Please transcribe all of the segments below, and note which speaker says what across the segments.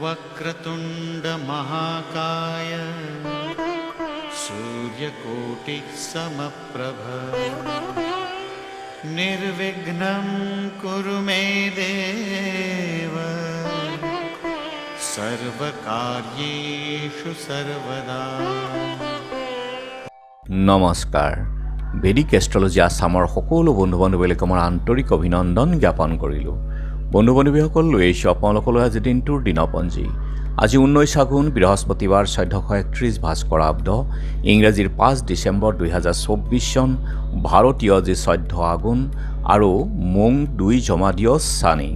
Speaker 1: वक्रतुंड महाकाय सूर्यकोटि समप्रभ निर्विघ्नं कुरु मे देव सर्वकार्येषु सर्वदा।
Speaker 2: নমস্কাৰ। বেদিক এষ্ট্ৰলজি আছামৰ সকলো বন্ধু বান্ধৱীলৈ মোৰ আন্তৰিক অভিনন্দন জ্ঞাপন কৰিলোঁ। বন্ধু বান্ধৱীসকল, লৈ আহিছোঁ আপোনালোকলৈ আজি দিনটোৰ দিনপঞ্জী। আজি 19 আঘোণ বৃহস্পতিবাৰ 1431 ভাস্কৰাব্দ, ইংৰাজীৰ 5 ডিচেম্বৰ 2024 চন, ভাৰতীয় আজি 14 আঘোণ আৰু মোং 2 জমাদিয়ছ চানি।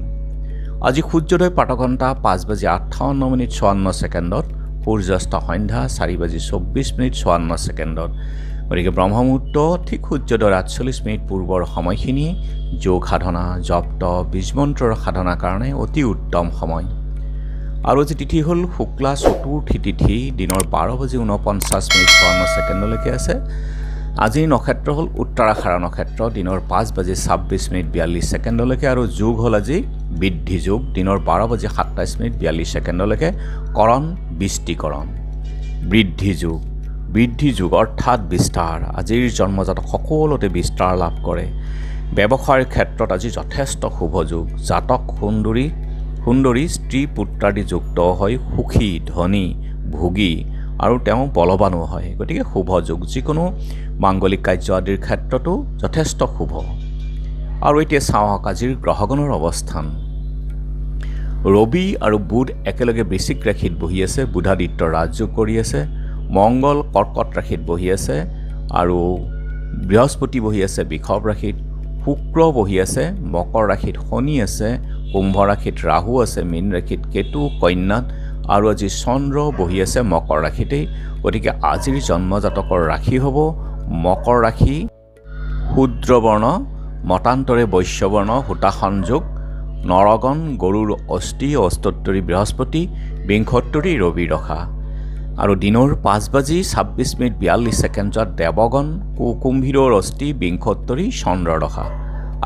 Speaker 2: আজি সূৰ্যোদয় প্ৰাতঃঘণ্টা 5:58:54, সূৰ্যাস্ত সন্ধ্যা 4:24:54। গতিকে ব্ৰহ্মমুহূৰ্ত ঠিক সূৰ্যোদয়ৰ 48 মিনিট পূৰ্বৰ সময়খিনি যোগ সাধনা, জপ্ত, বীজমন্ত্ৰৰ সাধনাৰ কাৰণে অতি উত্তম সময়। আৰু আজি তিথি হ'ল শুক্লা চতুৰ্থী তিথি, দিনৰ 12:49:54 আছে। আজিৰ নক্ষত্ৰ হ'ল উত্তৰাষাঢ়া নক্ষত্ৰ, দিনৰ 5:26:42 আৰু যোগ হ'ল আজি বৃদ্ধি যোগ, দিনৰ 12:27:42 কৰণ বৃষ্টিকৰণ। বৃদ্ধি যোগ অৰ্থাৎ বিস্তাৰ। আজিৰ জন্মজাতক সকলোতে বিস্তাৰ লাভ কৰে। ব্যৱসায়ৰ ক্ষেত্ৰত আজি যথেষ্ট শুভ যোগ। জাতক সুন্দৰী স্ত্ৰী পুত্ৰাদি যুক্ত হৈ সুখী, ধনী, ভোগী আৰু তেওঁ বলৱানো হয়। গতিকে শুভ যোগ, যিকোনো মাংগলিক কাৰ্য আদিৰ ক্ষেত্ৰতো যথেষ্ট শুভ। আৰু এতিয়া চাওক আজিৰ গ্ৰহগণৰ অৱস্থান। ৰবি আৰু বুধ একেলগে বৃশ্চিক ৰাশিত বহি আছে, বুধাদিত্য ৰাজযোগ কৰি আছে। মংগল কৰ্কট ৰাশিত বহি আছে আৰু বৃহস্পতি বহি আছে বৃষভ ৰাশিত। শুক্ৰ বহি আছে মকৰ ৰাশিত, শনি আছে কুম্ভ ৰাশিত, ৰাহু আছে মীন ৰাশিত, কেতু কন্যাত আৰু আজি চন্দ্ৰ বহি আছে মকৰ ৰাশিতেই। গতিকে আজিৰ জন্মজাতকৰ ৰাশি হ'ব মকৰ ৰাশি, শূদ্ৰবৰ্ণ, মতান্তৰে বৈশ্যবৰ্ণ, সূতাসন যোগ, নৰগণ, গৰুৰ অস্থি, অস্তোত্তৰী বৃহস্পতি, বিংশোত্তৰী ৰবি দশা। আৰু দিনৰ 5:26:42 দেৱগণ, কুম্ভীৰৰ অস্থি, বিংশোত্তৰী চন্দ্ৰ দশা।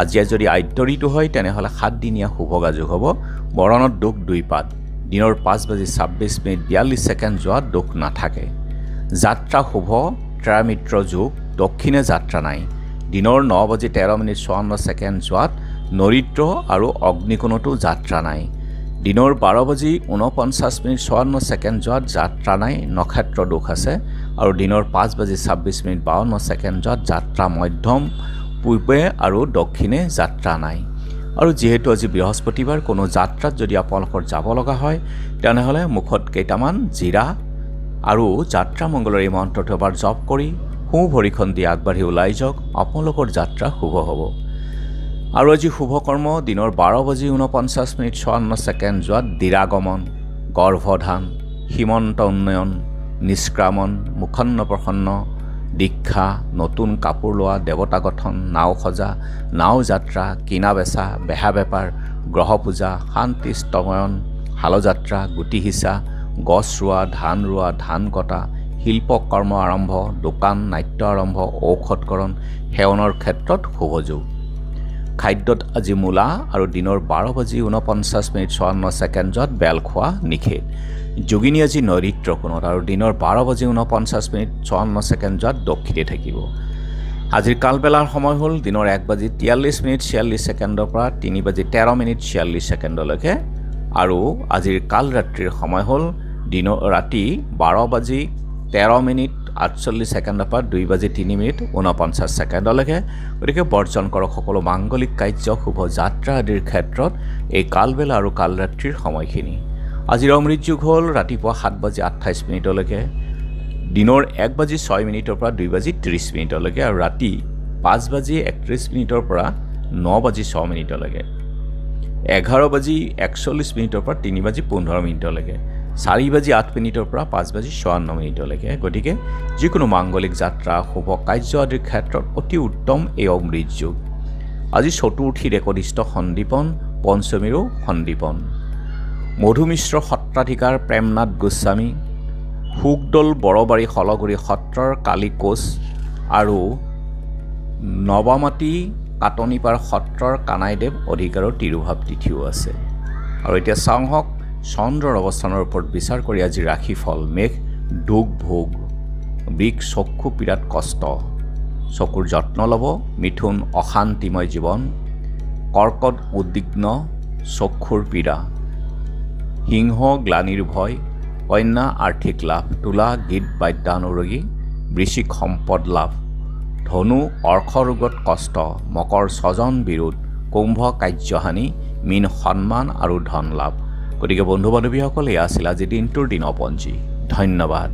Speaker 2: আজি যদি আদ্যৰিটো হয় তেনেহ'লে 7 দিনীয়া শুভগাযোগ হ'ব। বৰণত দোষ 2 পাত। দিনৰ 5:26:42 যোৱাত দোষ নাথাকে। যাত্ৰা শুভ, ত্ৰামিত্ৰ যোগ, দক্ষিণে যাত্ৰা নাই। দিনৰ 9:13:54 যোৱাত নৰিত্ৰ আৰু অগ্নিকোণতো যাত্ৰা নাই। দিনৰ 12:49:54 যোৱাত যাত্ৰা নাই, নক্ষত্ৰ দোষ আছে। আৰু দিনৰ 5:26:52 যোৱাত যাত্ৰা মধ্যম, পূবে আৰু দক্ষিণে যাত্ৰা নাই। আৰু যিহেতু আজি বৃহস্পতিবাৰ, কোনো যাত্ৰাত যদি আপোনালোকৰ যাব লগা হয় তেনেহ'লে মুখত কেইটামান জিৰা আৰু যাত্ৰা মংগলৰ এই মন্ত্ৰটো এবাৰ জপ কৰি সোঁ ভৰিখন দি আগবাঢ়ি ওলাই যাওক, আপোনালোকৰ যাত্ৰা শুভ হ'ব। আৰু আজি শুভকৰ্ম দিনৰ 12:49:54 যোৱাত দিৰাগমন, গৰ্ভধান, সীমন্ত উন্নয়ন, নিষ্ক্ৰামন, মুখন্ন প্ৰসন্ন, দীক্ষা, নতুন কাপোৰ লোৱা, দেৱতা গঠন, নাও সজা, নাও যাত্ৰা, কিনা বেচা, বেহা বেপাৰ, গ্ৰহ পূজা, শান্তি স্তময়ন, শালযাত্ৰা, গুটি সিঁচা, গছ ৰোৱা, ধান কটা, শিল্পকৰ্ম আৰম্ভ, দোকান, নাট্য আৰম্ভ, ঔষধকৰণ, সেৱনৰ ক্ষেত্ৰত শুভ যোগ। খাদ্যত আজি মূলা আৰু দিনৰ 12:49:54 যোৱাত বেল খোৱা নিষেধ। যোগিনী আজি নৈৰিত্ৰ কোণত আৰু দিনৰ 12:49:54 যোৱাত দক্ষিণে থাকিব। আজিৰ কালবেলাৰ সময় হ'ল দিনৰ 1:43:46 পৰা 3:13:46 আৰু আজিৰ কাল ৰাত্ৰিৰ সময় হ'ল ৰাতি 12:13:48 পৰা 2:03:49। গতিকে বৰ্জন কৰক সকলো মাংগলিক কাৰ্য, শুভ যাত্ৰা আদিৰ ক্ষেত্ৰত এই কালবেলা আৰু কালৰাত্ৰিৰ সময়খিনি। আজিৰ অমৃত যোগ হ'ল ৰাতিপুৱা 7:28 দিনৰ 1:06 পৰা 2:30 আৰু ৰাতি 5:31 পৰা 9:06 11:41 পৰা 3:15 4:08 পৰা 5:54 গতিকে যিকোনো মাংগলিক যাত্ৰা, শুভ কাৰ্য আদিৰ ক্ষেত্ৰত অতি উত্তম এই অমৃত যোগ। আজি চতুৰ্থীৰ একনিষ্ঠ সন্দীপন, পঞ্চমীৰো সন্দীপন। মধুমিশ্ৰ সত্ৰাধিকাৰ প্ৰেমনাথ গোস্বামী, শুকদৌল বৰবাৰী শলগুৰি সত্ৰৰ কালী কোচ আৰু নৱামাটি কাটনিপাৰ সত্ৰৰ কানাইদেৱ অধিকাৰৰ তিৰুভাৱ তিথিও আছে। আৰু এতিয়া চাওঁ হওক চন্দ্ৰৰ অৱস্থানৰ ওপৰত বিচাৰ কৰি আজি ৰাশিফল। মেঘ দুখ ভোগ, বৃষ চক্ষু পীড়াত কষ্ট, চকুৰ যত্ন ল'ব। মিথুন অশান্তিময় জীৱন, কৰ্কট উদ্বিগ্ন, চক্ষুৰ পীড়া, সিংহ গ্লানিৰ ভয়, কন্যা আৰ্থিক লাভ, তুলা গীত বাদ্যানুৰাগী, বৃশ্চিক সম্পদ লাভ, ধনু অৰ্শৰোগত কষ্ট, মকৰ স্বজন বিৰোধ, কুম্ভ কাৰ্যহানি, মীন সন্মান আৰু ধন লাভ। গতিকে বন্ধু বান্ধৱীসকল, এয়া আছিল আজি দিনটোৰ দিনপঞ্জী। ধন্যবাদ।